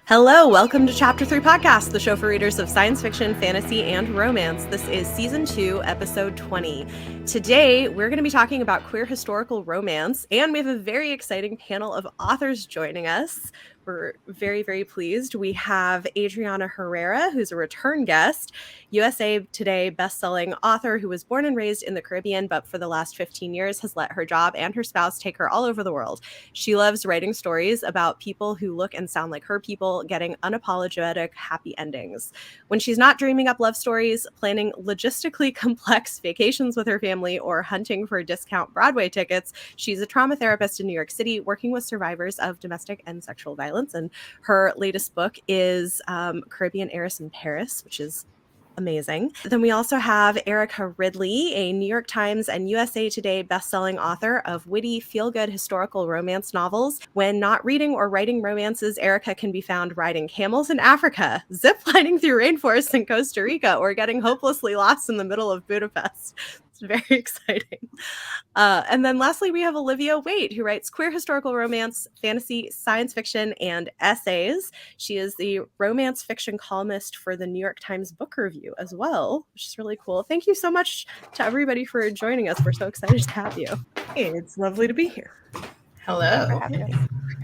Hello, welcome to Chapter 3 Podcast, the show for readers of science fiction, fantasy, and romance. This is Season 2, Episode 20. Today, we're going to be talking about queer historical romance, and we have a very exciting panel of authors joining us. We're very, very pleased. We have Adriana Herrera, who's a return guest, USA Today bestselling author who was born and raised in the Caribbean, but for the last 15 years has let her job and her spouse take her all over the world. She loves writing stories about people who look and sound like her people, getting unapologetic happy endings. When she's not dreaming up love stories, planning logistically complex vacations with her family, or hunting for discount Broadway tickets, she's a trauma therapist in New York City working with survivors of domestic and sexual violence. And her latest book is Caribbean Heiress in Paris, which is amazing. Then we also have Erica Ridley, a New York Times and USA Today bestselling author of witty, feel-good historical romance novels. When not reading or writing romances, Erica can be found riding camels in Africa, ziplining through rainforests in Costa Rica, or getting hopelessly lost in the middle of Budapest. It's very exciting. And then lastly, we have Olivia Waite, who writes queer historical romance, fantasy, science fiction, and essays. She is the romance fiction columnist for the New York Times Book Review as well, which is really cool. Thank you so much to everybody for joining us. We're so excited to have you. Hey, it's lovely to be here. Hello.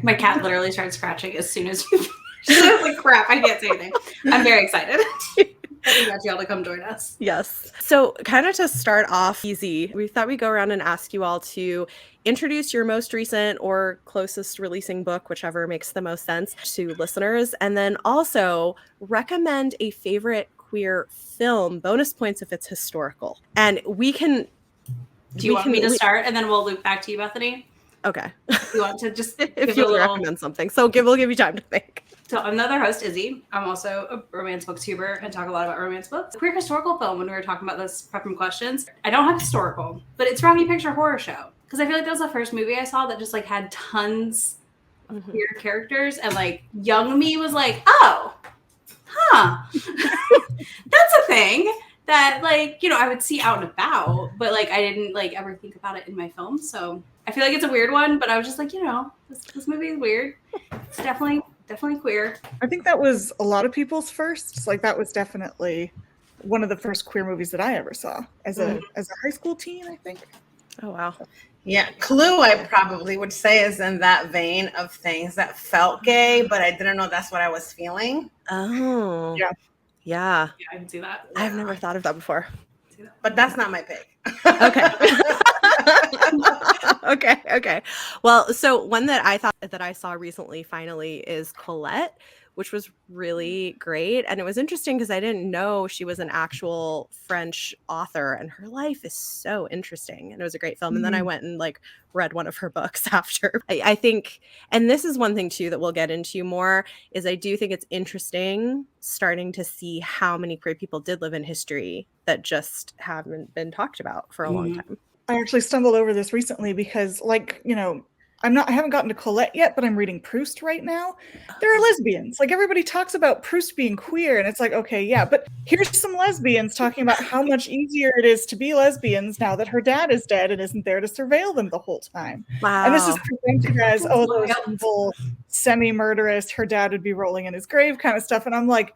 My cat literally started scratching as soon as you finished. I was like, crap, I can't say anything. I'm very excited. I got you all to come join us. Yes. So kind of to start off easy, we thought we'd go around and ask you all to introduce your most recent or closest releasing book, whichever makes the most sense to listeners, and then also recommend a favorite queer film, bonus points if it's historical. And we can... Do you want me to start and then we'll loop back to you, Bethany? Okay. You want to just if you recommend something. So we'll give you time to think. So I'm the other host, Izzy. I'm also a romance booktuber and talk a lot about romance books. Queer historical film, when we were talking about this prepping questions, I don't have historical, but it's Rocky Picture Horror Show. Because I feel like that was the first movie I saw that just like had tons of queer characters, and like young me was like, oh, huh. That's a thing that like, you know, I would see out and about, but like I didn't like ever think about it in my film. So I feel like it's a weird one, but I was just like, you know, this movie is weird. It's definitely queer. I think that was a lot of people's first. Like that was definitely one of the first queer movies that I ever saw as a high school teen, I think. Oh wow. Yeah, Clue I probably would say is in that vein of things that felt gay, but I didn't know that's what I was feeling. Oh. Yeah. Yeah, I can see that. Yeah. I've never thought of that before. But that's not my pick. Okay. Okay. Well, so one that I thought that I saw recently finally is Colette, which was really great. And it was interesting because I didn't know she was an actual French author, and her life is so interesting. And it was a great film. And then I went and like read one of her books after. I think, and this is one thing too that we'll get into more, is I do think it's interesting starting to see how many queer people did live in history that just haven't been talked about for a long time. I actually stumbled over this recently because, like, you know, I haven't gotten to Colette yet, but I'm reading Proust right now. There are lesbians. Like, everybody talks about Proust being queer, and it's like, okay, yeah, but here's some lesbians talking about how much easier it is to be lesbians now that her dad is dead and isn't there to surveil them the whole time. Wow. And this is presented as, oh, those evil, semi-murderous, her dad would be rolling in his grave kind of stuff. And I'm like,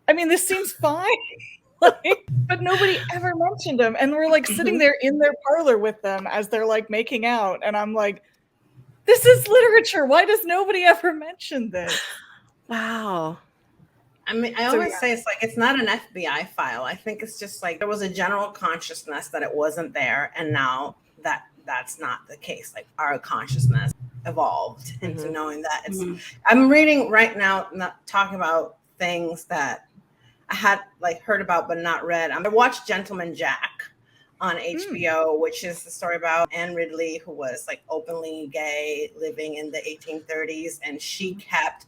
I mean, this seems fine. Like, but nobody ever mentioned them, and we're like sitting there in their parlor with them as they're like making out, and I'm like, this is literature. Why does nobody ever mention this? Wow. I mean, I always say it's like, it's not an FBI file. I think it's just like there was a general consciousness that it wasn't there, and now that's not the case. Like our consciousness evolved into knowing that it's I'm reading right now, not talking about things that I had like heard about but not read. I watched Gentleman Jack on HBO, which is the story about Anne Ridley, who was like openly gay, living in the 1830s, and she kept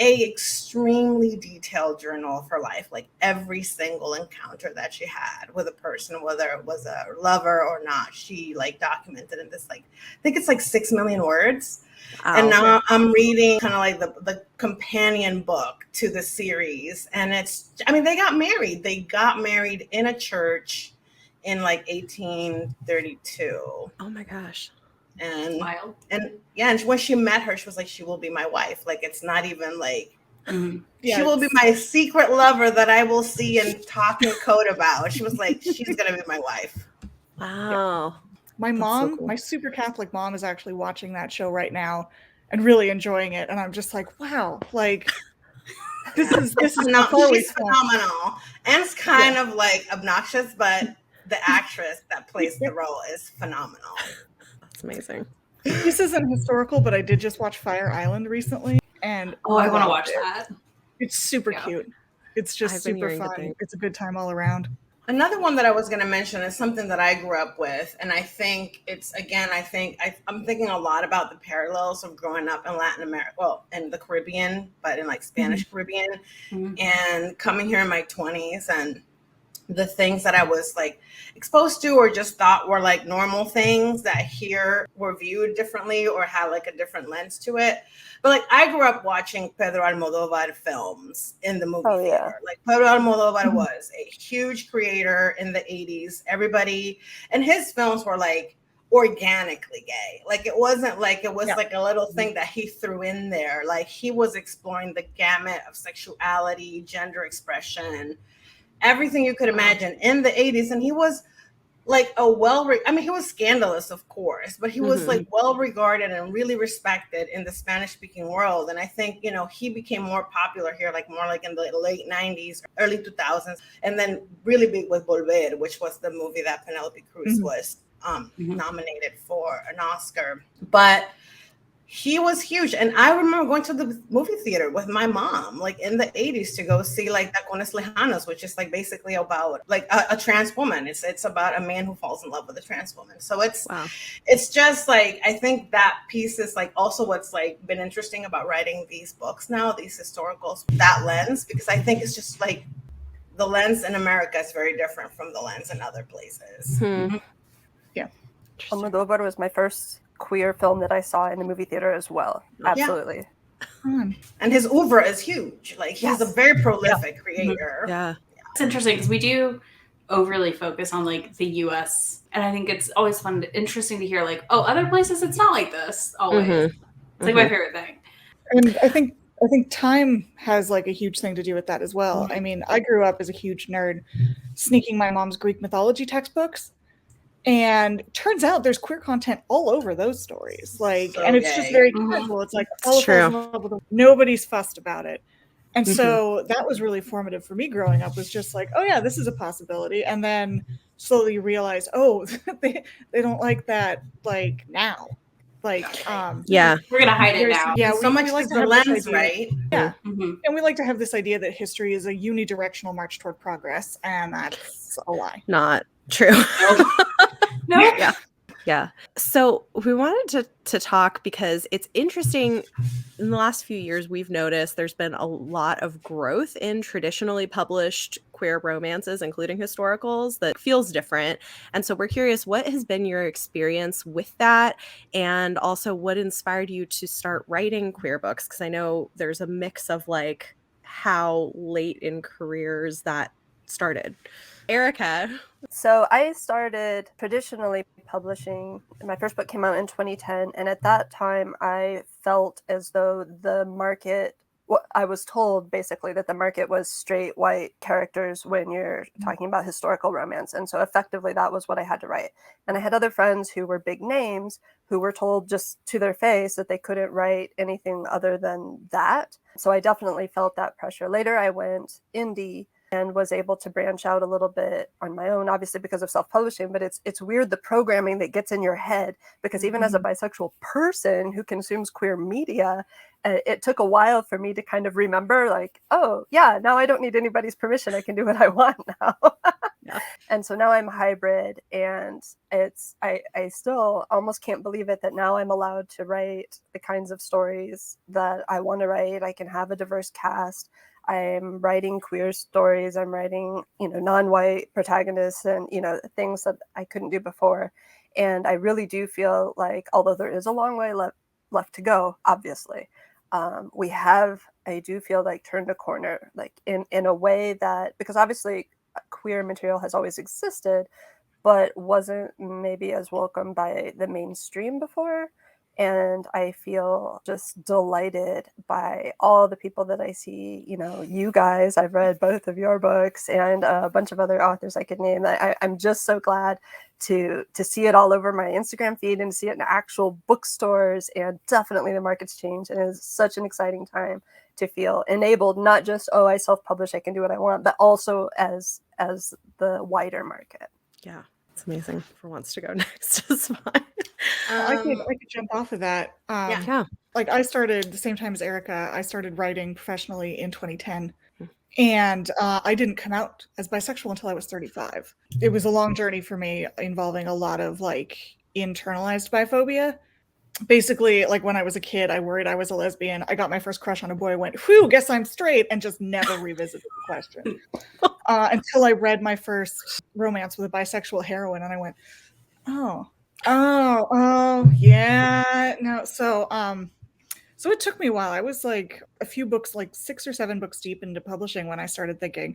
a extremely detailed journal of her life, like every single encounter that she had with a person, whether it was a lover or not. She like documented in this, like I think it's like 6 million words. And now I'm reading kind of like the companion book to the series. And it's, I mean, they got married. They got married in a church in like 1832. Oh my gosh. And wild. And yeah, and when she met her, she was like, she will be my wife. Like, it's not even like She will be my secret lover that I will see and talk and code about. She was like, she's gonna be my wife. Wow. Yeah. My mom, so cool. My super Catholic mom is actually watching that show right now and really enjoying it. And I'm just like, wow, like this is she's phenomenal. And it's kind of like obnoxious, but the actress that plays the role is phenomenal. That's amazing. This isn't historical, but I did just watch Fire Island recently. And I want to watch that. It's super cute. It's just super fun. It's a good time all around. Another one that I was going to mention is something that I grew up with. And I think it's, again, I'm thinking a lot about the parallels of growing up in Latin America, well, in the Caribbean, but in like Spanish Caribbean, and coming here in my 20s, and the things that I was like exposed to or just thought were like normal things that here were viewed differently or had like a different lens to it. But like I grew up watching Pedro Almodovar films in the movie theater. Like Pedro Almodovar was a huge creator in the 80s. Everybody, and his films were like organically gay. Like it wasn't like it was like a little thing that he threw in there. Like he was exploring the gamut of sexuality, gender expression, everything you could imagine in the 80s. And he was like he was scandalous, of course, but he was like well regarded and really respected in the Spanish speaking world. And I think, he became more popular here, like more like in the late 90s, early 2000s, and then really big with Volver, which was the movie that Penelope Cruz was nominated for an Oscar. But he was huge. And I remember going to the movie theater with my mom, like in the 80s, to go see like Tacones Lejanos, which is like basically about like a trans woman. It's about a man who falls in love with a trans woman. So it's just like, I think that piece is like also what's like been interesting about writing these books now, these historicals, that lens, because I think it's just like the lens in America is very different from the lens in other places. Yeah. Almodovar was my first queer film that I saw in the movie theater as well. Absolutely. And his oeuvre is huge. Like he's a very prolific creator. Yeah. It's interesting because we do overly focus on like the US, and I think it's always interesting to hear like, oh, other places it's not like this always. It's like my favorite thing. And I think time has like a huge thing to do with that as well. I mean, I grew up as a huge nerd sneaking my mom's Greek mythology textbooks. And turns out there's queer content all over those stories. Like, and it's just very casual. It's like all of us, nobody's fussed about it. And so that was really formative for me growing up, was just like, oh yeah, this is a possibility. And then slowly realize, oh, they don't like that like now. Like we're gonna hide it now. Yeah, so much like the lens, right? Yeah. And we like to have this idea that history is a unidirectional march toward progress, and that's a lie. Not true. No. Yeah. So we wanted to talk because it's interesting. In the last few years, we've noticed there's been a lot of growth in traditionally published queer romances, including historicals, that feels different. And so we're curious, what has been your experience with that? And also what inspired you to start writing queer books? Because I know there's a mix of like how late in careers that started. Erica. So I started traditionally publishing. My first book came out in 2010. And at that time, I felt as though the market, I was told basically that the market was straight white characters when you're talking about historical romance. And so effectively, that was what I had to write. And I had other friends who were big names who were told just to their face that they couldn't write anything other than that. So I definitely felt that pressure. Later, I went indie and was able to branch out a little bit on my own, obviously because of self-publishing, but it's weird the programming that gets in your head, because even as a bisexual person who consumes queer media, it took a while for me to kind of remember like, oh yeah, now I don't need anybody's permission. I can do what I want now. And so now I'm hybrid, and I still almost can't believe it that now I'm allowed to write the kinds of stories that I want to write. I can have a diverse cast. I'm writing queer stories. I'm writing, non-white protagonists and, things that I couldn't do before. And I really do feel like, although there is a long way left to go, obviously, I do feel like turned a corner, like in a way that, because obviously queer material has always existed, but wasn't maybe as welcome by the mainstream before. And I feel just delighted by all the people that I see. You know, you guys, I've read both of your books and a bunch of other authors I could name. I'm just so glad to see it all over my Instagram feed and see it in actual bookstores. And definitely the market's changed, and it's such an exciting time to feel enabled, not just, oh, I self-publish, I can do what I want, but also as the wider market. Yeah, it's amazing. For wants to go next is fine. I could jump off of that. Yeah. Like I started the same time as Erica. I started writing professionally in 2010. And I didn't come out as bisexual until I was 35. It was a long journey for me, involving a lot of like internalized biphobia. Basically, like when I was a kid, I worried I was a lesbian. I got my first crush on a boy, went, whew, guess I'm straight, and just never revisited the question. Until I read my first romance with a bisexual heroine, and I went, oh, yeah. No, so it took me a while. I was like a few books, like 6 or 7 books deep into publishing when I started thinking,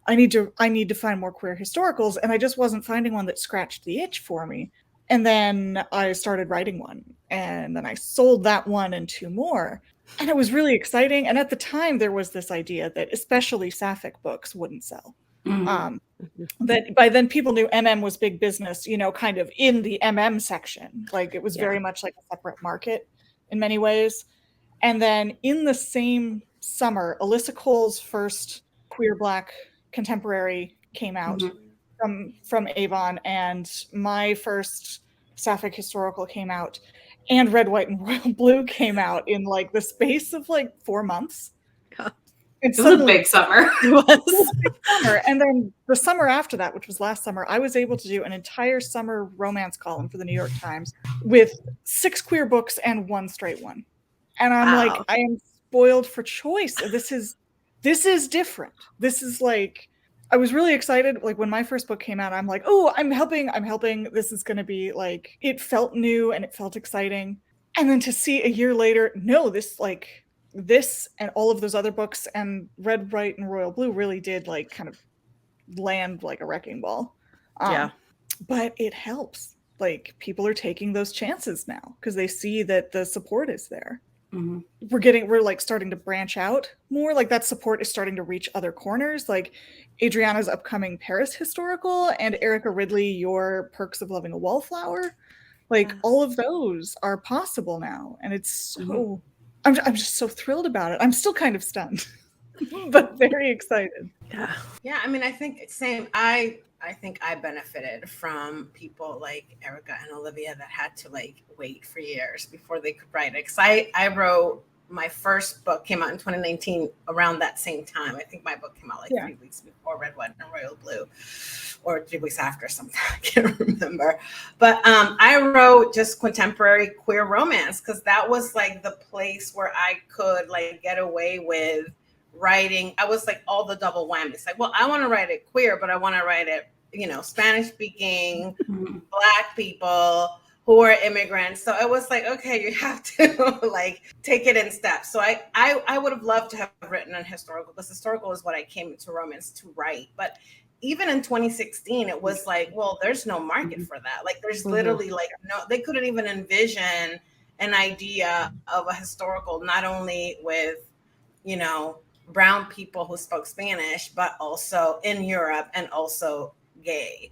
I need to find more queer historicals, and I just wasn't finding one that scratched the itch for me. And then I started writing one, and then I sold that one and 2 more. And it was really exciting. And at the time, there was this idea that especially sapphic books wouldn't sell. That by then people knew MM was big business, you know, kind of in the MM section. Like it was very much like a separate market in many ways. And then in the same summer, Alyssa Cole's first queer Black contemporary came out from Avon, and my first sapphic historical came out, and Red, White, and Royal Blue came out in like the space of like 4 months. Yeah. It was a big summer. It was a big summer. And then the summer after that, which was last summer, I was able to do an entire summer romance column for the New York Times with 6 queer books and 1 straight one. And I'm like, I am spoiled for choice. This is different. This is like, I was really excited. Like when my first book came out, I'm like, oh, I'm helping. This is going to be like, it felt new and it felt exciting. And then to see a year later, no, this and all of those other books and Red, White, and Royal Blue really did like kind of land like a wrecking ball. But it helps. Like people are taking those chances now because they see that the support is there. We're like starting to branch out more. Like that support is starting to reach other corners. Like Adriana's upcoming Paris historical and Erica Ridley, your Perks of Loving a Wallflower. Like all of those are possible now. And it's so, I'm just so thrilled about it. I'm still kind of stunned, but very excited. Yeah. I mean, I think same. I think I benefited from people like Erica and Olivia that had to like wait for years before they could write it. Because I wrote, my first book came out in 2019 around that same time. I think my book came out like 3 weeks before Red, White, and Royal Blue, or 3 weeks after something. I can't remember. But I wrote just contemporary queer romance because that was like the place where I could like get away with writing. I was like all the double whammies. Like, well, I want to write it queer, but I want to write it, you know, Spanish speaking, Black people who are immigrants. So it was like, okay, you have to like take it in steps. So I would have loved to have written an historical, because historical is what I came into romance to write. But even in 2016, it was like, well, there's no market for that. Like there's literally like no, they couldn't even envision an idea of a historical, not only with, you know, brown people who spoke Spanish, but also in Europe and also gay.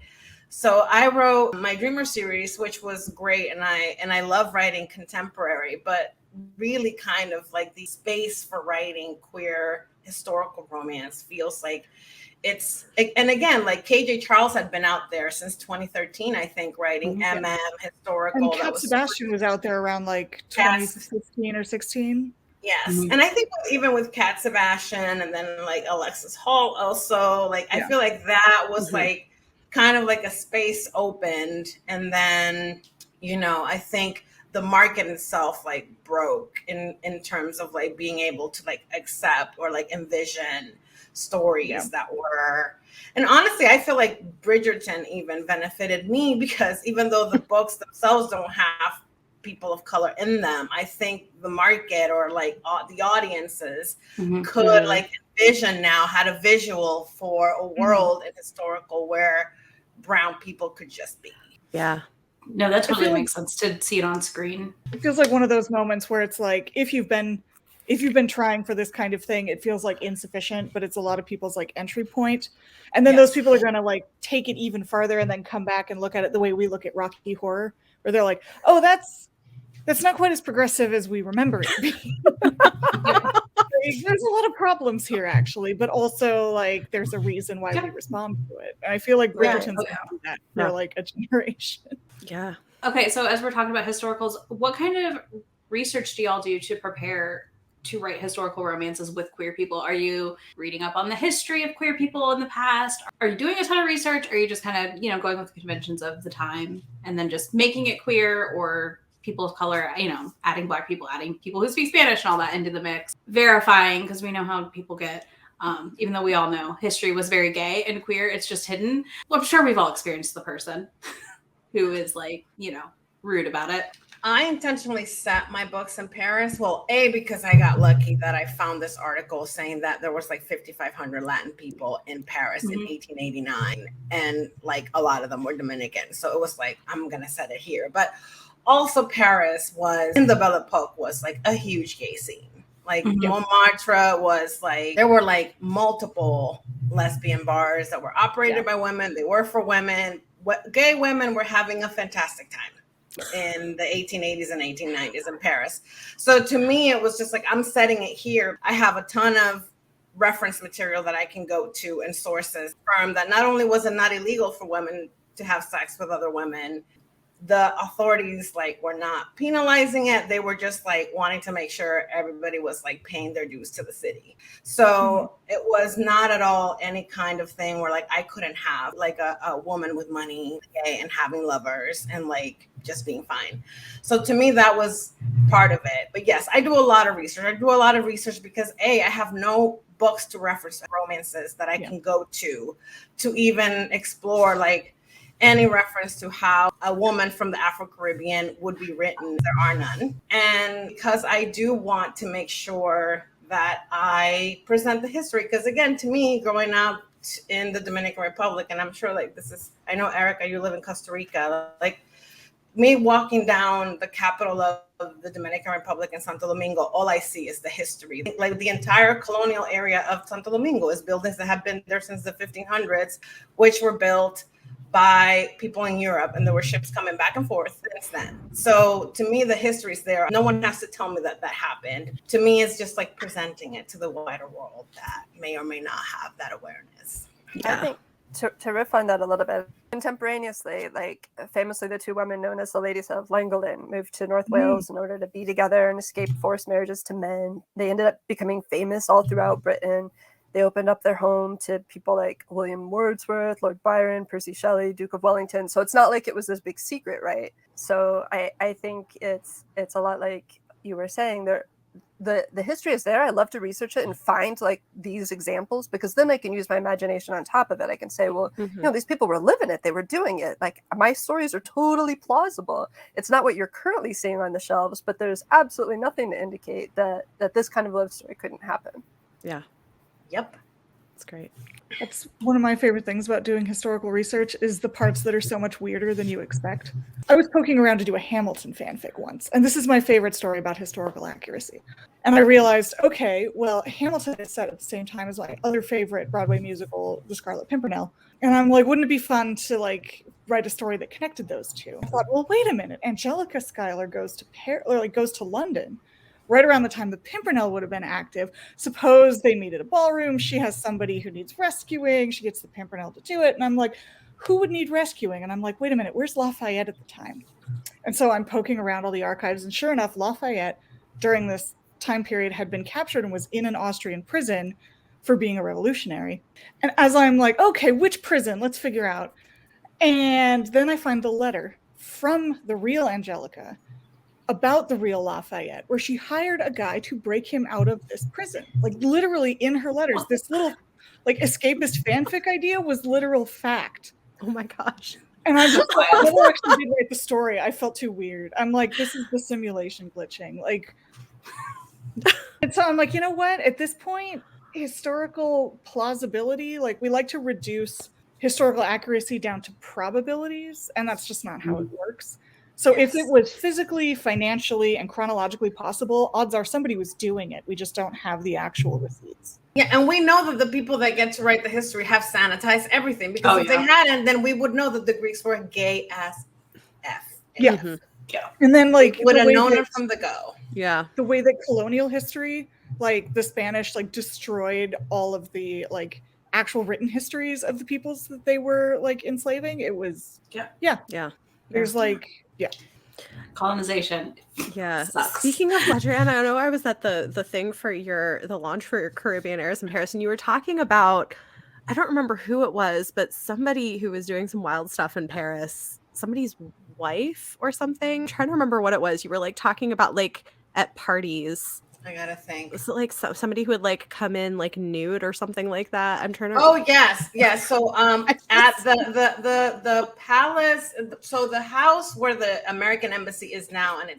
So I wrote my Dreamer series, which was great. And I love writing contemporary, but really kind of like the space for writing queer historical romance feels like it's, and again, like KJ Charles had been out there since 2013, I think, writing MM historical. And Kat Sebastian was out there around like 2015 or 16. Yes. And I think even with Kat Sebastian and then like Alexis Hall also, like I feel like that was like kind of like a space opened. And then, you know, I think the market itself like broke in terms of like being able to like accept or like envision stories that were, and honestly, I feel like Bridgerton even benefited me because even though the books themselves don't have people of color in them, I think the market or like the audiences could like envision now, had a visual for a world in historical where brown people could just be. Yeah. No, that totally makes sense to see it on screen. It feels like one of those moments where it's like, if you've been trying for this kind of thing, it feels like insufficient, but it's a lot of people's like entry point. And then those people are going to like take it even farther and then come back and look at it the way we look at Rocky Horror, where they're like, oh, that's not quite as progressive as we remember it being. There's a lot of problems here, actually, but also like there's a reason why we respond to it. And I feel like Bridgerton's do that for like a generation. Yeah. Okay, so as we're talking about historicals, what kind of research do y'all do to prepare to write historical romances with queer people? Are you reading up on the history of queer people in the past? Are you doing a ton of research? Or are you just kind of, going with the conventions of the time and then just making it queer, or people of color, adding Black people, adding people who speak Spanish and all that into the mix, verifying, because we know how people get, even though we all know history was very gay and queer, it's just hidden. Well, I'm sure we've all experienced the person who is like, rude about it. I intentionally set my books in Paris. Well, because I got lucky that I found this article saying that there was like 5,500 Latin people in Paris in 1889. And like a lot of them were Dominican. So it was like, I'm going to set it here. But also Paris was, in the Belle Epoque, was like a huge gay scene. Like Montmartre was like, there were like multiple lesbian bars that were operated by women. They were for women. Gay women were having a fantastic time in the 1880s and 1890s in Paris. So to me, it was just like, I'm setting it here. I have a ton of reference material that I can go to and sources from that. Not only was it not illegal for women to have sex with other women, the authorities like were not penalizing it. They were just like wanting to make sure everybody was like paying their dues to the city. So it was not at all any kind of thing where like I couldn't have like a woman with money, gay, and having lovers and like just being fine. So to me, that was part of it. But yes, I do a lot of research. I do a lot of research because I have no books to reference romances that I can go to even explore like any reference to how a woman from the Afro-Caribbean would be written. There are none. And because I do want to make sure that I present the history, because again, to me, growing up in the Dominican Republic, and I'm sure like I know, Erica, you live in Costa Rica, like me walking down the capital of the Dominican Republic in Santo Domingo, all I see is the history. Like the entire colonial area of Santo Domingo is buildings that have been there since the 1500s, which were built by people in Europe, and there were ships coming back and forth since then. So to me, the history's there. No one has to tell me that happened. To me, it's just like presenting it to the wider world that may or may not have that awareness. I think to riff on that a little bit, contemporaneously, like famously the two women known as the Ladies of Llangollen moved to North Wales in order to be together and escape forced marriages to men. They ended up becoming famous all throughout Britain. They opened up their home to people like William Wordsworth, Lord Byron, Percy Shelley, Duke of Wellington. So it's not like it was this big secret, right? So I think it's a lot like you were saying. The history is there. I love to research it and find like these examples, because then I can use my imagination on top of it. I can say, well, these people were living it. They were doing it. Like my stories are totally plausible. It's not what you're currently seeing on the shelves, but there's absolutely nothing to indicate that this kind of love story couldn't happen. Yeah. Yep. That's great. That's one of my favorite things about doing historical research is the parts that are so much weirder than you expect. I was poking around to do a Hamilton fanfic once, and this is my favorite story about historical accuracy. And I realized, okay, well, Hamilton is set at the same time as my other favorite Broadway musical, The Scarlet Pimpernel. And I'm like, wouldn't it be fun to like write a story that connected those two? I thought, well, wait a minute. Angelica Schuyler goes to London right around the time the Pimpernel would have been active. Suppose they meet at a ballroom. She has somebody who needs rescuing. She gets the Pimpernel to do it. And I'm like, who would need rescuing? And I'm like, wait a minute, where's Lafayette at the time? And so I'm poking around all the archives. And sure enough, Lafayette, during this time period, had been captured and was in an Austrian prison for being a revolutionary. And as I'm like, okay, which prison? Let's figure out. And then I find the letter from the real Angelica about the real Lafayette, where she hired a guy to break him out of this prison. Like literally in her letters, this little like escapist fanfic idea was literal fact. Oh my gosh. And I'm just like, I never actually did write the story. I felt too weird. I'm like, this is the simulation glitching. Like, and so I'm like, you know what? At this point, historical plausibility, like we like to reduce historical accuracy down to probabilities, and that's just not how it works. So if it was physically, financially, and chronologically possible, odds are somebody was doing it. We just don't have the actual receipts. Yeah, and we know that the people that get to write the history have sanitized everything, because if they hadn't, then we would know that the Greeks were gay as F. Yeah. Mhm. Yeah. And then like would have known it from the go. Yeah. The way that colonial history, like the Spanish, like destroyed all of the like actual written histories of the peoples that they were like enslaving. It was Yeah. There's like colonization. Yeah. Sucks. Speaking of Adriana, I know I was at the thing for the launch for your Caribbean Airs in Paris, and you were talking about, I don't remember who it was, but somebody who was doing some wild stuff in Paris, somebody's wife or something. I'm trying to remember what it was. You were like talking about like at parties. I gotta think. Was it like somebody who would like come in like nude or something like that? I'm trying to. Oh yes. So at the palace, so the house where the American embassy is now, and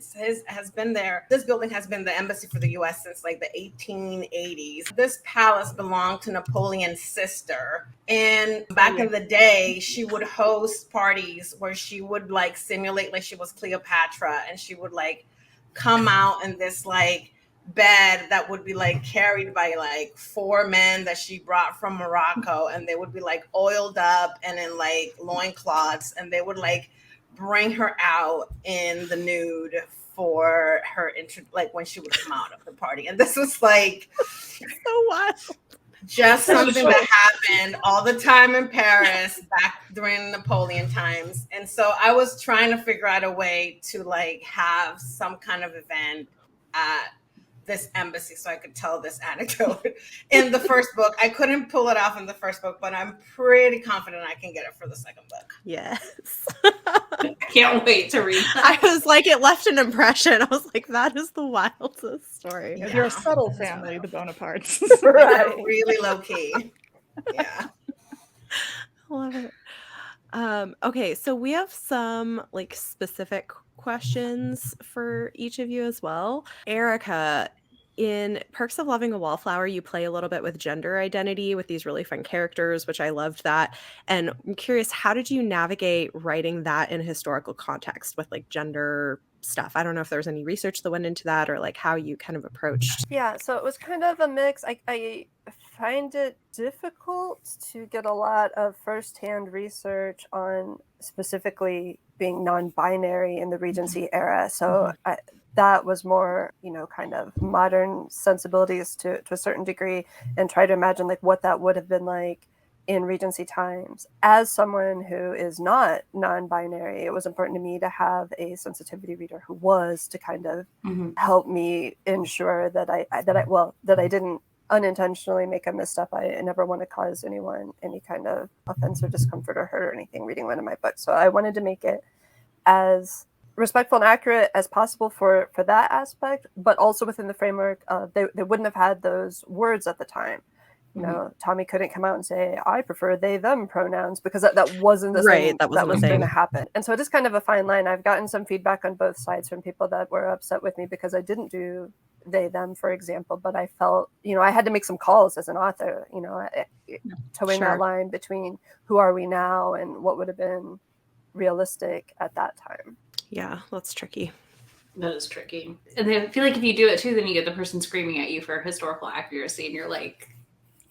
has been there. This building has been the embassy for the U.S. since like the 1880s. This palace belonged to Napoleon's sister, and back in the day, she would host parties where she would like simulate like she was Cleopatra, and she would like come out in this like bed that would be like carried by like 4 men that she brought from Morocco, and they would be like oiled up and in like loincloths, and they would like bring her out in the nude for her like when she would come out of the party. And this was like so wild. Just something that happened all the time in Paris back during Napoleon times. And so I was trying to figure out a way to like have some kind of event at this embassy so I could tell this anecdote in the first book. I couldn't pull it off in the first book, but I'm pretty confident I can get it for the second book. Yes. I can't wait to read that. I was like, it left an impression. I was like, that is the wildest story. If you're a subtle family, the Bonapartes. Right. Really low key. Yeah. I love it. Okay, so we have some like specific questions for each of you as well. Erica, in Perks of Loving a Wallflower, you play a little bit with gender identity with these really fun characters, which I loved that. And I'm curious, how did you navigate writing that in a historical context with like gender stuff? I don't know if there was any research that went into that or like how you kind of approached. Yeah, so it was kind of a mix. I find it difficult to get a lot of firsthand research on specifically being non-binary in the Regency era. So that was more, kind of modern sensibilities to a certain degree, and try to imagine like what that would have been like in Regency times. As someone who is not non-binary, it was important to me to have a sensitivity reader who was, to kind of help me ensure that I didn't unintentionally make a misstep. I never want to cause anyone any kind of offense or discomfort or hurt or anything reading one of my books. So I wanted to make it as respectful and accurate as possible for that aspect, but also within the framework of they wouldn't have had those words at the time. Tommy couldn't come out and say, I prefer they, them pronouns, because that wasn't the thing that was going to happen. And so it is kind of a fine line. I've gotten some feedback on both sides from people that were upset with me because I didn't do they, them, for example, but I felt, I had to make some calls as an author, towing that line between who are we now and what would have been realistic at that time. Yeah, that's tricky. That is tricky. And I feel like if you do it too, then you get the person screaming at you for historical accuracy, and you're like,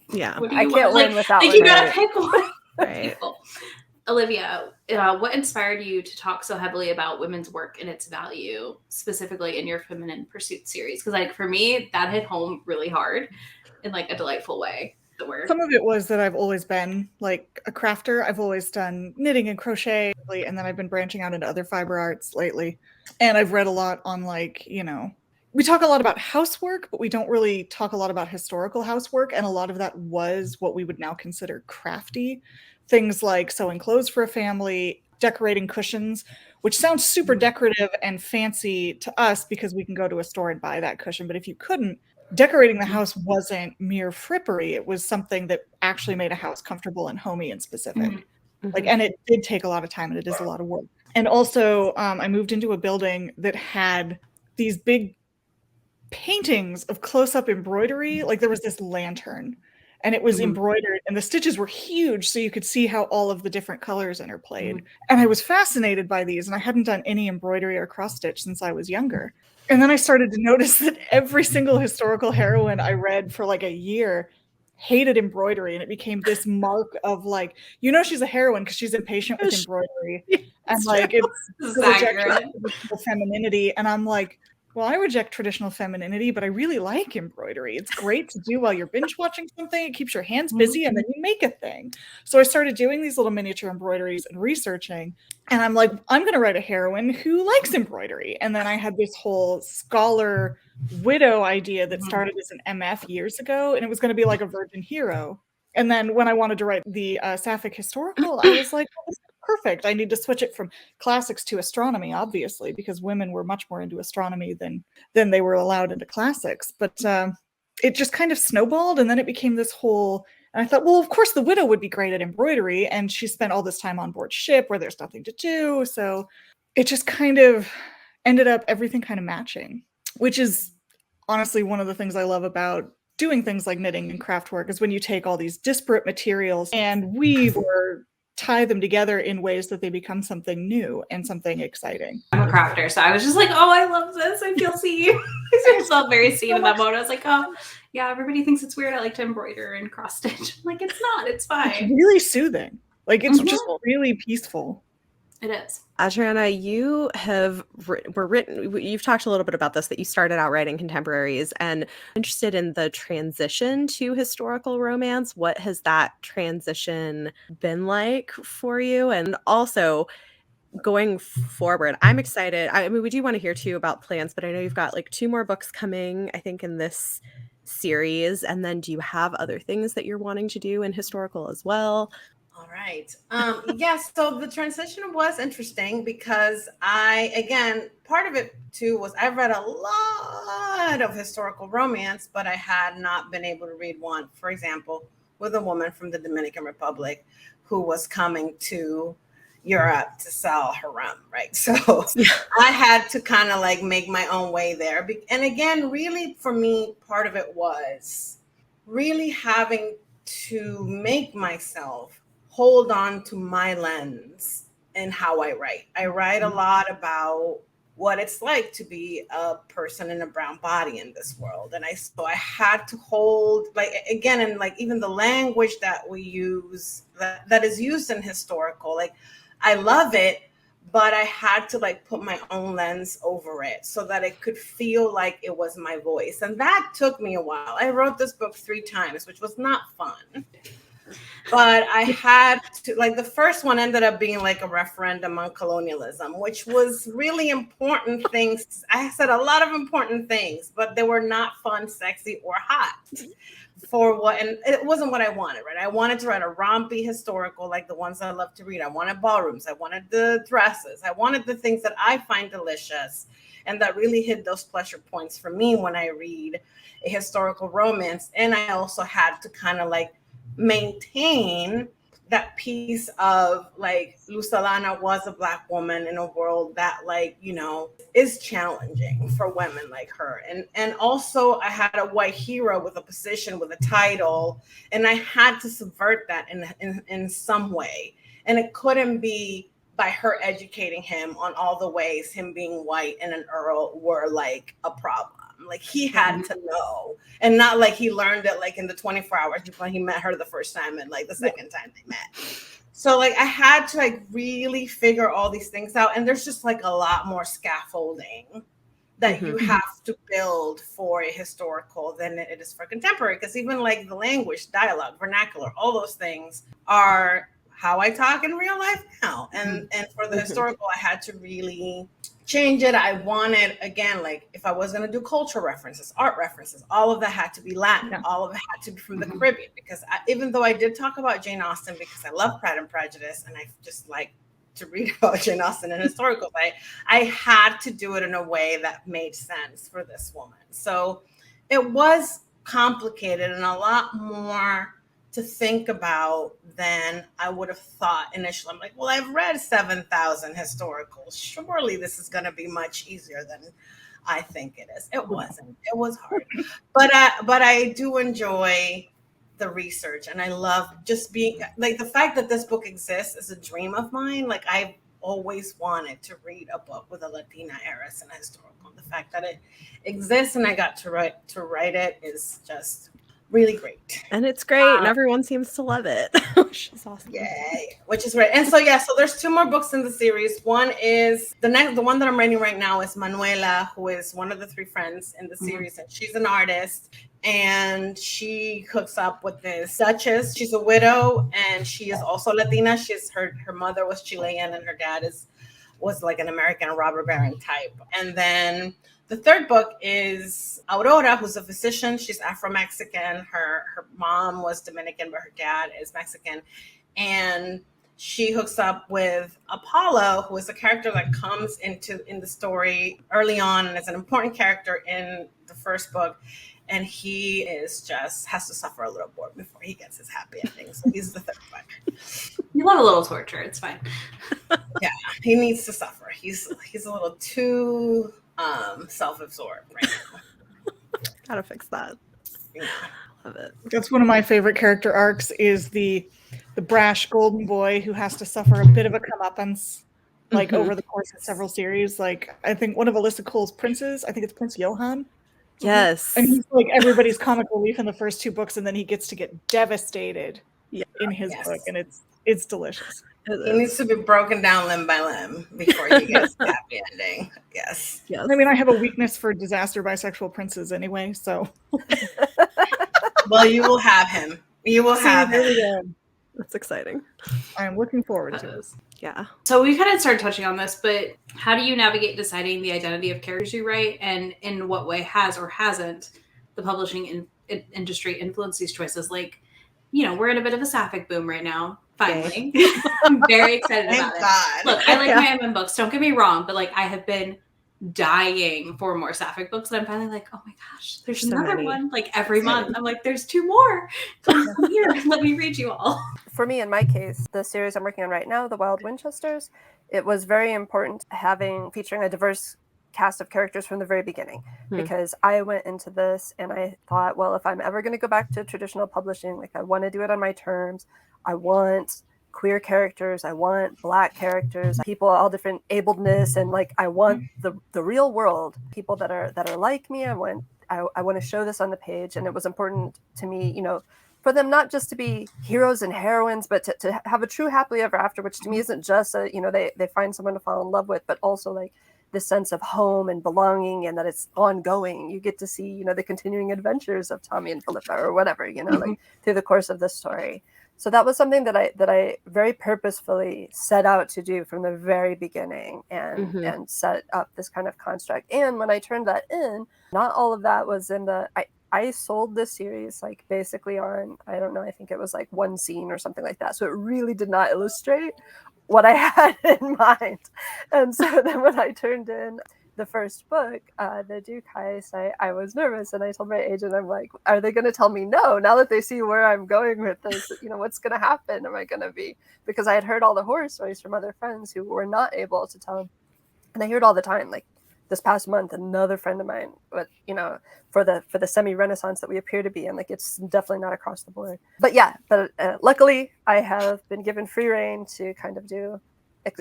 yeah, I can't win with that one. You gotta pick one. Right. Olivia, what inspired you to talk so heavily about women's work and its value, specifically in your Feminine Pursuit series? Because like for me, that hit home really hard in like a delightful way. Some of it was that I've always been like a crafter. I've always done knitting and crochet, and then I've been branching out into other fiber arts lately. And I've read a lot on like, we talk a lot about housework, but we don't really talk a lot about historical housework. And a lot of that was what we would now consider crafty. Things like sewing clothes for a family, decorating cushions, which sounds super decorative and fancy to us because we can go to a store and buy that cushion. But if you couldn't, decorating the house wasn't mere frippery. It was something that actually made a house comfortable and homey and specific. And it did take a lot of time, and it is a lot of work. And also, I moved into a building that had these big paintings of close-up embroidery. Like there was this lantern, and it was embroidered, and the stitches were huge, so you could see how all of the different colors interplayed. And I was fascinated by these, and I hadn't done any embroidery or cross stitch since I was younger. And then I started to notice that every single historical heroine I read for like a year hated embroidery, and it became this mark of like, she's a heroine because she's impatient with embroidery. And like it's traditional femininity. And I'm like, well, I reject traditional femininity, but I really like embroidery. It's great to do while you're binge watching something. It keeps your hands busy, and then you make a thing. So I started doing these little miniature embroideries and researching. And I'm like, I'm going to write a heroine who likes embroidery. And then I had this whole scholar widow idea that started as an MF years ago, and it was going to be like a virgin hero. And then when I wanted to write the sapphic historical, I was like, this is perfect. I need to switch it from classics to astronomy, obviously, because women were much more into astronomy than they were allowed into classics. But it just kind of snowballed, and then it became this whole... And I thought, well, of course, the widow would be great at embroidery, and she spent all this time on board ship where there's nothing to do. So it just kind of ended up everything kind of matching, which is honestly one of the things I love about doing things like knitting and craft work, is when you take all these disparate materials and weave or tie them together in ways that they become something new and something exciting. I'm a crafter, so I was just like, oh, I love this. I feel seen. I felt very seen in that moment. I was like, oh, yeah, everybody thinks it's weird. I like to embroider and cross stitch. Like, it's not. It's fine. It's really soothing. Like, it's just really peaceful. It is. Adriana, you've talked a little bit about this, that you started out writing contemporaries, and interested in the transition to historical romance. What has that transition been like for you? And also, going forward, I'm excited. I mean, we do want to hear too about plans, but I know you've got like 2 more books coming, I think, in this series. And then do you have other things that you're wanting to do in historical as well? All right. Yes. So the transition was interesting because part of it too was I read a lot of historical romance, but I had not been able to read one, for example, with a woman from the Dominican Republic who was coming to Europe to sell her rum, right? So I had to kind of like make my own way there. And again, really for me, part of it was really having to make myself hold on to my lens and how I write. I write a lot about what it's like to be a person in a brown body in this world. And so I had to hold, like, again, and like even the language that we use, that is used in historical, like I love it, but I had to like put my own lens over it so that it could feel like it was my voice. And that took me a while. I wrote this book 3 times, which was not fun. But I had to, like, the first one ended up being like a referendum on colonialism, which was really important things. I said a lot of important things, but they were not fun, sexy, or hot and it wasn't what I wanted, right? I wanted to write a rompy historical, like the ones I love to read. I wanted ballrooms. I wanted the dresses. I wanted the things that I find delicious and that really hit those pleasure points for me when I read a historical romance. And I also had to kind of like maintain that piece of like Lusalana was a Black woman in a world that, like, you know, is challenging for women like her. And also I had a white hero with a position, with a title, and I had to subvert that in some way. And it couldn't be by her educating him on all the ways him being white and an earl were like a problem. Like he had to know, and not like he learned it like in the 24 hours before he met her the first time and like the second time they met. So like I had to like really figure all these things out. And there's just like a lot more scaffolding that you have to build for a historical than it is for contemporary. Because even like the language, dialogue, vernacular, all those things are how I talk in real life now. And for the historical, I had to really change it. I wanted, again, like if I was going to do cultural references, art references, all of that had to be Latin. All of it had to be from the Caribbean, because even though I did talk about Jane Austen because I love Pride and Prejudice and I just like to read about Jane Austen and historical, I had to do it in a way that made sense for this woman. So it was complicated and a lot more to think about than I would have thought initially. I'm like, well, I've read 7,000 historicals. Surely this is going to be much easier than I think it is. It wasn't. It was hard. But I do enjoy the research, and I love just being like, the fact that this book exists is a dream of mine. Like, I've always wanted to read a book with a Latina heiress and a historical. The fact that it exists and I got to write it is just really great. And it's great, and everyone seems to love it, which is awesome. Yay, which is great. And so there's 2 more books in the series. One is the one that I'm writing right now is Manuela, who is one of the 3 friends in the series, and she's an artist, and she hooks up with this Duchess. She's a widow, and she is also Latina. She's her mother was Chilean, and her dad was like an American robber baron type. And then the 3rd book is Aurora, who's a physician. She's Afro-Mexican. Her mom was Dominican, but her dad is Mexican. And she hooks up with Apollo, who is a character that comes in the story early on and is an important character in the 1st book. And he is just has to suffer a little more before he gets his happy ending. So he's the 3rd book. You love a little torture. It's fine. Yeah, he needs to suffer. He's a little too self-absorbed right now. Gotta fix that. Yeah. Love it. That's one of my favorite character arcs, is the brash golden boy who has to suffer a bit of a comeuppance, like over the course of several series. Like, I think one of Alyssa Cole's princes, I think it's Prince Johann. Yes. And he's like everybody's comic relief in the first 2 books, and then he gets to get devastated in his book, and it's delicious. He needs to be broken down limb by limb before he gets the happy ending. Yes. I mean, I have a weakness for disaster bisexual princes anyway, so. Well, you will have him. You will have him. That's exciting. I'm looking forward to it. Yeah. So we kind of started touching on this, but how do you navigate deciding the identity of characters you write, and in what way has or hasn't the publishing industry influenced these choices? Like, we're in a bit of a sapphic boom right now. Finally. I'm very excited about it. Look, I like my MM books. Don't get me wrong, but like, I have been dying for more sapphic books, and I'm finally like, oh my gosh, there's another one. Like, every month I'm like, there's 2 more. Come here, let me read you all. For me, in my case, the series I'm working on right now, The Wild Winchesters, it was very important featuring a diverse cast of characters from the very beginning, because I went into this and I thought, well, if I'm ever going to go back to traditional publishing, like, I want to do it on my terms. I want queer characters, I want Black characters, people all different abledness, and like, I want the real world, people that are like me. I want to show this on the page, and it was important to me, for them not just to be heroes and heroines, but to have a true happily ever after, which to me isn't just they find someone to fall in love with, but also like this sense of home and belonging, and that it's ongoing. You get to see, the continuing adventures of Tommy and Philippa or whatever, like through the course of the story. So that was something that I very purposefully set out to do from the very beginning, and set up this kind of construct. And when I turned that in, not all of that was in I sold this series like basically on, I don't know, I think it was like 1 scene or something like that. So it really did not illustrate what I had in mind. And so then when I turned in the first book, the Duke Heist, I was nervous, and I told my agent, I'm like, are they going to tell me no? Now that they see where I'm going with this, what's going to happen? Am I going to be, because I had heard all the horror stories from other friends who were not able to tell, and I hear it all the time. Like this past month, another friend of mine, but for the semi-renaissance that we appear to be in, like, it's definitely not across the board. But luckily I have been given free rein to kind of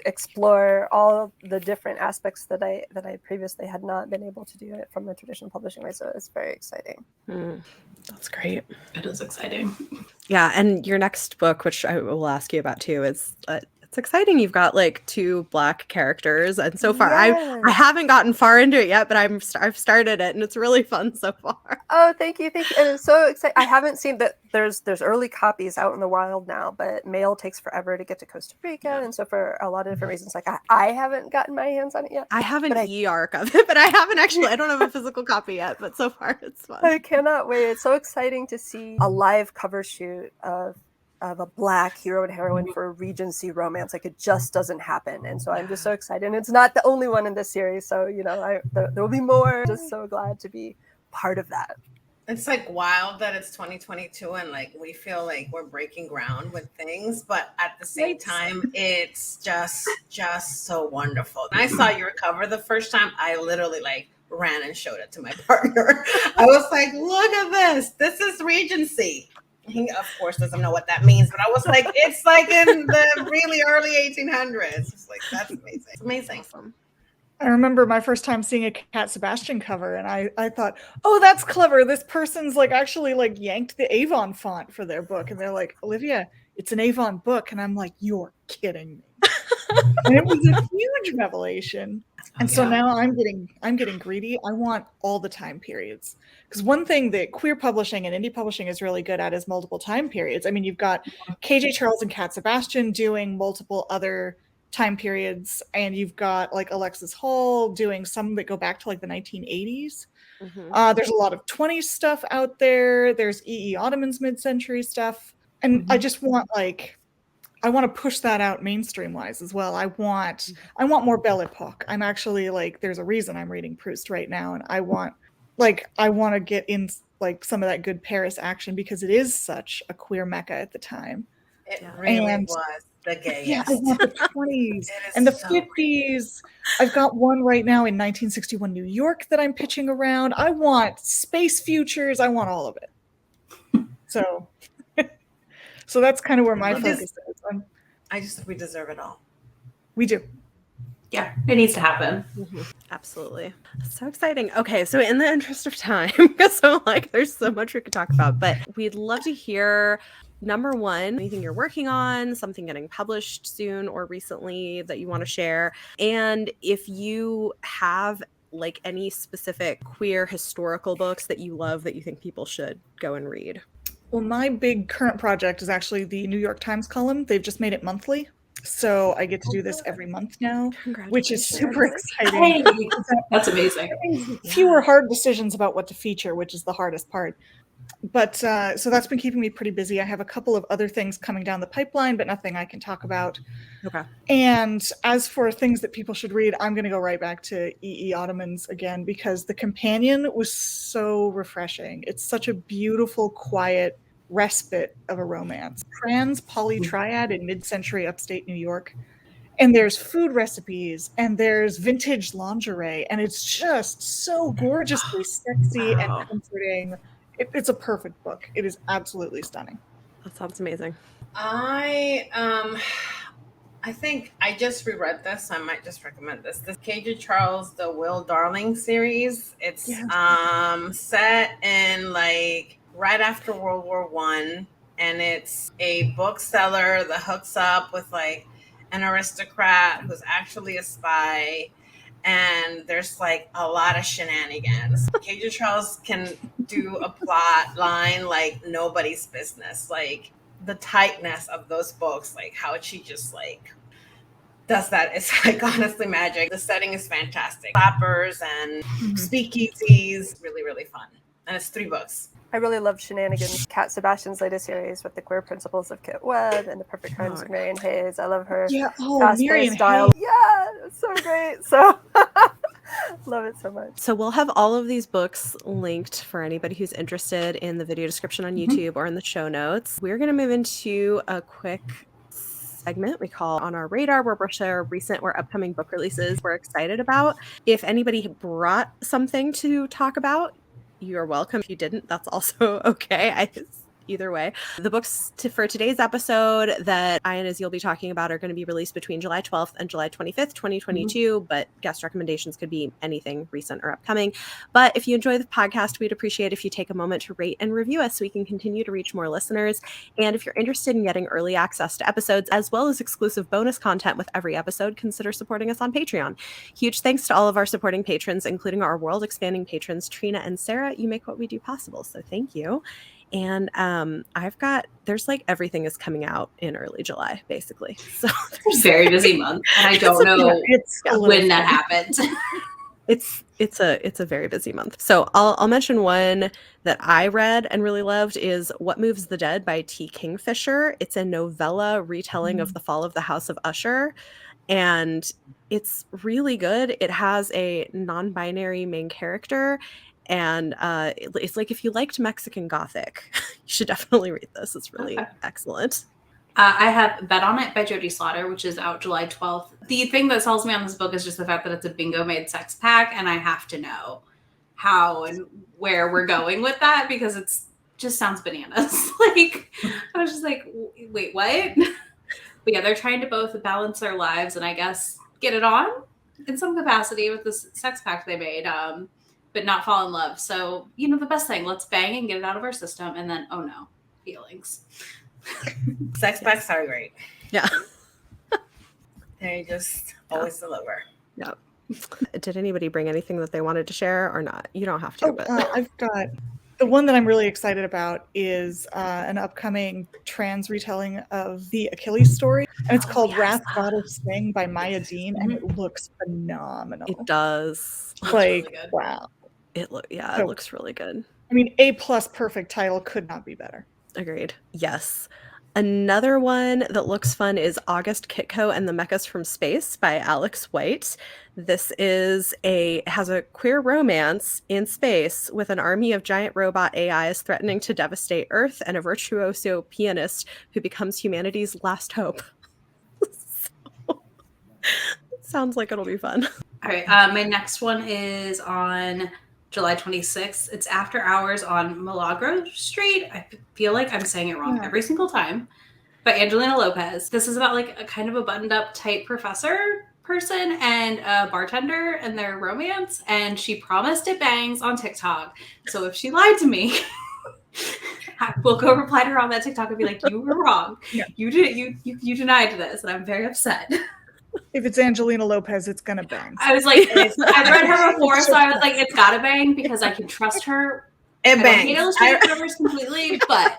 explore all the different aspects that I previously had not been able to do it from a traditional publishing way. So it's very exciting. That's great. It is exciting. Yeah, and your next book, which I will ask you about too, is it's exciting. You've got like 2 Black characters, and so far I haven't gotten far into it yet, but I've started it, and it's really fun so far. Oh, thank you, and it's so exciting. I haven't seen that. There's early copies out in the wild now, but mail takes forever to get to Costa Rica, and so for a lot of different reasons, like I haven't gotten my hands on it yet. I have an e-arc of it, but I don't have a physical copy yet, but so far it's fun. I cannot wait. It's so exciting to see a live cover shoot of a Black hero and heroine for a Regency romance. Like, it just doesn't happen, and so I'm just so excited. And it's not the only one in this series, so there will be more. Just so glad to be part of that. It's like wild that it's 2022 and like we feel like we're breaking ground with things, but at the same time, it's just so wonderful. And I saw your cover the first time. I literally like ran and showed it to my partner. I was like, look at this. This is Regency. He, of course, doesn't know what that means, but I was like, it's like in the really early 1800s. It's like, that's amazing. It's amazing. Awesome. I remember my first time seeing a Cat Sebastian cover, and I thought, oh, that's clever. This person's like actually like yanked the Avon font for their book, and they're like, Olivia, it's an Avon book, and I'm like, you're kidding me. And it was a huge revelation. And so now I'm getting greedy. I want all the time periods. Because one thing that queer publishing and indie publishing is really good at is multiple time periods. I mean, you've got KJ Charles and Cat Sebastian doing multiple other time periods, and you've got like Alexis Hall doing some that go back to like the 1980s. There's a lot of 20s stuff out there. There's E.E. Ottoman's mid-century stuff. And I just want I want to push that out mainstream wise as well. I want more Belle Epoque. I'm actually like, there's a reason I'm reading Proust right now, and I want to get in like some of that good Paris action because it is such a queer mecca at the time. It really was the gayest. Yeah, I want the 20s and the 50s. I've got one right now in 1961 New York that I'm pitching around. I want space futures. I want all of it. So so that's kind of where my focus is. I just think we deserve it all. We do. Yeah, it needs to happen. Absolutely. So exciting. Okay, so in the interest of time, because so like there's so much we could talk about, but we'd love to hear number one, anything you're working on, something getting published soon or recently that you want to share. And if you have like any specific queer historical books that you love that you think people should go and read. Well, my big current project is actually the New York Times column. They've just made it monthly. So I get to do this every month now, which is super exciting. Hey, that's amazing. Fewer hard decisions about what to feature, which is the hardest part. But so that's been keeping me pretty busy. I have a couple of other things coming down the pipeline, but nothing I can talk about. Okay. And as for things that people should read, I'm going to go right back to E.E. Ottoman's again, because The Companion was so refreshing. It's such a beautiful, quiet respite of a romance. Trans polytriad in mid-century upstate New York. And there's food recipes, and there's vintage lingerie, and it's just so gorgeously sexy and comforting. It's a perfect book. It is absolutely stunning. That sounds amazing. I think I just reread this. I might just recommend this. This KJ Charles, the Will Darling series. It's set in like right after World War I, and it's a bookseller that hooks up with like an aristocrat who's actually a spy. And there's like a lot of shenanigans. KJ Charles can do a plot line like nobody's business. Like the tightness of those books, like how she just like does that. It's like honestly magic. The setting is fantastic. Clappers and speakeasies, really, really fun. And it's 3 books. I really love Shenanigans, Cat Sebastian's latest series with the queer principles of Kit Webb and the perfect crimes of Marion Hayes. I love her fast-paced style. Yeah, it's so great. So love it so much. So we'll have all of these books linked for anybody who's interested in the video description on YouTube or in the show notes. We're going to move into a quick segment we call On Our Radar, where we'll share recent or upcoming book releases we're excited about. If anybody brought something to talk about, you're welcome. If you didn't, that's also okay. Either way. The books for today's episode that I and Izzy will be talking about are going to be released between July 12th and July 25th, 2022, but guest recommendations could be anything recent or upcoming. But if you enjoy the podcast, we'd appreciate if you take a moment to rate and review us so we can continue to reach more listeners. And if you're interested in getting early access to episodes, as well as exclusive bonus content with every episode, consider supporting us on Patreon. Huge thanks to all of our supporting patrons, including our world-expanding patrons, Trina and Sarah. You make what we do possible, so thank you. And there's like everything is coming out in early July, basically. So it's a very busy month. And I don't know when that happened. It's a very busy month. So I'll mention one that I read and really loved is What Moves the Dead by T. Kingfisher. It's a novella retelling of the fall of the House of Usher. And it's really good. It has a non-binary main character. And it's like if you liked Mexican Gothic, you should definitely read this. It's really excellent. I have Bet on It by Jodie Slaughter, which is out July 12th. The thing that sells me on this book is just the fact that it's a bingo made sex pack, and I have to know how and where we're going with that because it's just sounds bananas. Like, I was just like, wait, what? But yeah, they're trying to both balance their lives and I guess get it on in some capacity with this sex pact they made, but not fall in love. So, you know, the best thing, let's bang and get it out of our system. And then, oh no, feelings. Sex packs are great. Yeah. They just always deliver. Yeah. Did anybody bring anything that they wanted to share or not? You don't have to. But I've got the one that I'm really excited about is an upcoming trans retelling of the Achilles story, and it's called Wrath Goddess Thing by Maya Dean, and it looks phenomenal. It does. Like, really wow. It looks really good. I mean, A+ perfect title could not be better. Agreed. Yes. Another one that looks fun is August Kitco and the Mechas from Space by Alex White. This has a queer romance in space with an army of giant robot AIs threatening to devastate Earth and a virtuoso pianist who becomes humanity's last hope. Sounds like it'll be fun. All right. My next one is on July 26th. It's After Hours on Milagro Street. I feel like I'm saying it wrong every single time. By Angelina Lopez. This is about like a kind of a buttoned up type professor person and a bartender and their romance. And she promised it bangs on TikTok. So if she lied to me, I will go reply to her on that TikTok and be like, you were wrong. Yeah. You denied this. And I'm very upset. If it's Angelina Lopez, it's gonna bang. I was like, I've read her before, so I was like, it's gotta bang because I can trust her. It bangs. I hate illustrated covers completely, but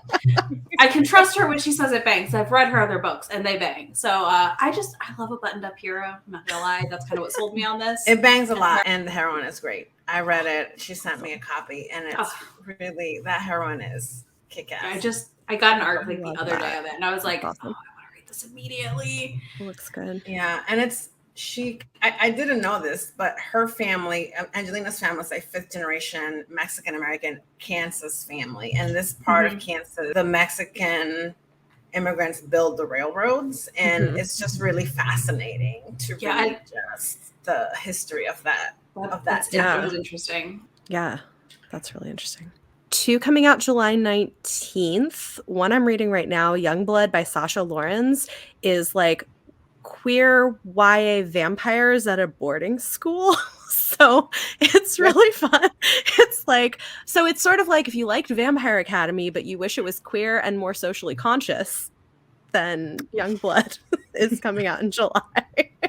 I can trust her when she says it bangs. I've read her other books and they bang. So I love a buttoned up hero. I'm not gonna lie, that's kind of what sold me on this. It bangs a lot, and the heroine is great. I read it. She sent me a copy, and it's really, that heroine is kick-ass. I got an art like the other day of it, and I was like, awesome. Oh, I want to read this immediately. It looks good. Yeah, and I didn't know this, but her family, Angelina's family, is like 5th generation Mexican American Kansas family. And this part of Kansas, the Mexican immigrants build the railroads. And it's just really fascinating to read just the history of that. That was interesting. Yeah, that's really interesting. 2 coming out July 19th. One I'm reading right now, Youngblood by Sasha Lorenz, is like queer YA vampires at a boarding school. So it's really fun. It's like, so it's sort of like if you liked Vampire Academy, but you wish it was queer and more socially conscious, then Youngblood is coming out in July.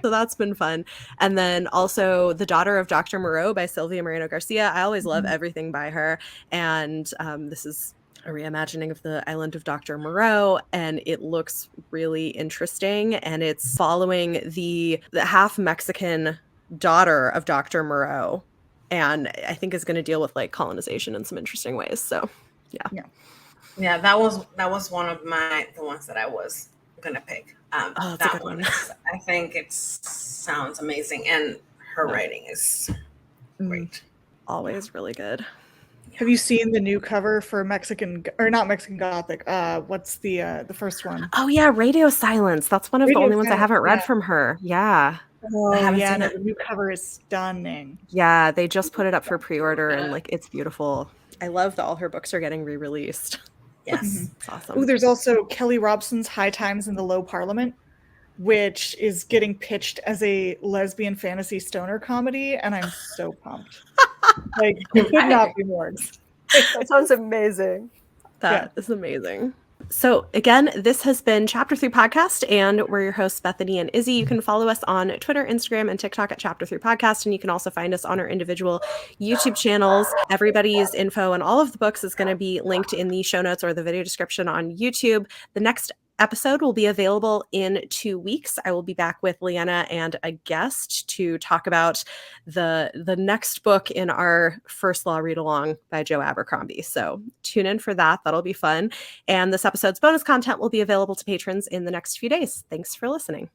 So that's been fun. And then also The Daughter of Dr. Moreau by Sylvia Moreno Garcia. I always love everything by her. And this is a reimagining of the Island of Dr. Moreau, and it looks really interesting. And it's following the half Mexican daughter of Dr. Moreau, and I think is going to deal with like colonization in some interesting ways. So, yeah, that was one of the ones that I was gonna pick. That's that a good one. I think it sounds amazing, and her writing is great. Always really good. Have you seen the new cover for Mexican, or not Mexican Gothic? What's the first one? Oh yeah, Radio Silence. That's one of the only ones I haven't read from her. Yeah. Oh yeah, no, the new cover is stunning. Yeah, they just put it up for pre-order, and like it's beautiful. I love that all her books are getting re-released. Yes, it's awesome. Oh, there's also Kelly Robson's High Times in the Low Parliament, which is getting pitched as a lesbian fantasy stoner comedy, and I'm so pumped. Like, could not be more. That sounds amazing. That is amazing. So again, this has been Chapter 3 Podcast, and we're your hosts, Bethany and Izzy. You can follow us on Twitter, Instagram, and TikTok at Chapter 3 Podcast, and you can also find us on our individual YouTube channels. Everybody's info and all of the books is going to be linked in the show notes or the video description on YouTube. The next episode will be available in 2 weeks. I will be back with Leanna and a guest to talk about the next book in our First Law Read Along by Joe Abercrombie. So tune in for that. That'll be fun. And this episode's bonus content will be available to patrons in the next few days. Thanks for listening.